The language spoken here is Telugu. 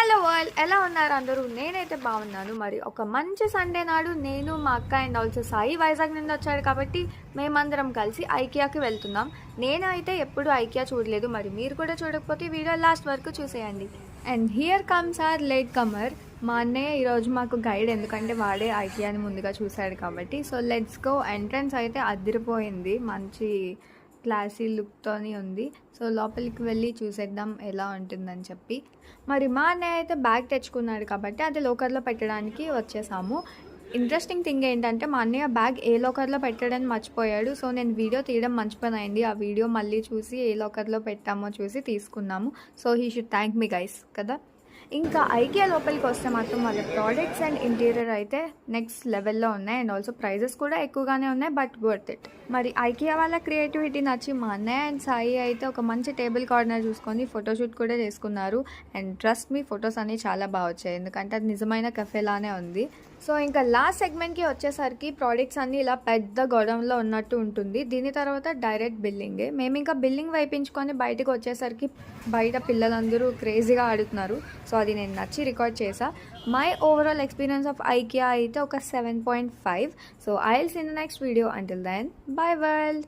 హలో వరల్డ్, ఎలా ఉన్నారు అందరూ? నేనైతే బాగున్నాను. మరి ఒక మంచి సండే నాడు నేను, మా అక్క అండ్ ఆల్సో సాయి వైజాగ్ నుండి వచ్చాడు కాబట్టి మేమందరం కలిసి ఐకియాకి వెళ్తున్నాం. నేనైతే ఎప్పుడు ఐకియా చూడలేదు, మరి మీరు కూడా చూడకపోతే వీడియో లాస్ట్ వరకు చూసేయండి. And here comes our latecomer. మా అన్నయ్య ఈరోజు మాకు గైడ్, ఎందుకంటే వాడే ఐకియాని ముందుగా చూశాడు కాబట్టి. So let's go. ఎంట్రన్స్ అయితే అదిరిపోయింది, మంచి క్లాసీ లుక్తోని ఉంది. సో లోపలికి వెళ్ళి చూసేద్దాం ఎలా ఉంటుందని చెప్పి. మరి మా అన్నయ్య అయితే బ్యాగ్ తెచ్చుకున్నాడు కాబట్టి అది లోకర్లో పెట్టడానికి వచ్చేసాము. ఇంట్రెస్టింగ్ థింగ్ ఏంటంటే మా అన్నయ్య బ్యాగ్ ఏ లోకర్లో పెట్టడానికి మర్చిపోయాడు. సో నేను వీడియో తీయడం మర్చిపోయింది. ఆ వీడియో మళ్ళీ చూసి ఏ లోకర్లో పెట్టామో చూసి తీసుకున్నాము. So he should thank me guys కదా. ఇంకా ఐకియా లోపలికి వస్తే మాత్రం వాళ్ళ ప్రోడక్ట్స్ అండ్ ఇంటీరియర్ అయితే నెక్స్ట్ లెవెల్లో ఉన్నాయి. అండ్ ఆల్సో ప్రైజెస్ కూడా ఎక్కువగానే ఉన్నాయి, బట్ వర్త్ ఇట్. మరి ఐకియా వాళ్ళ క్రియేటివిటీ నచ్చి మా అన్నయ్య అండ్ సాయి అయితే ఒక మంచి టేబుల్ కార్నర్ చూసుకొని ఫోటోషూట్ కూడా చేసుకున్నారు. అండ్ ట్రస్ట్ మీ, ఫొటోస్ అన్నీ చాలా బాగా వచ్చాయి, ఎందుకంటే అది నిజమైన కెఫేలానే ఉంది. సో ఇంకా లాస్ట్ సెగ్మెంట్కి వచ్చేసరికి ప్రోడక్ట్స్ అన్నీ ఇలా పెద్ద గోడౌన్లో ఉన్నట్టు ఉంటుంది. దీని తర్వాత డైరెక్ట్ బిల్లింగే. మేము ఇంకా బిల్లింగ్ వైపించుకొని బయటకు వచ్చేసరికి బయట పిల్లలందరూ క్రేజీగా ఆడుతున్నారు. సో అది నేను నచ్చి రికార్డ్ చేసా. My overall experience of IKEA అయితే ఒక 7.5. So I will see in the next video. Until then, bye world.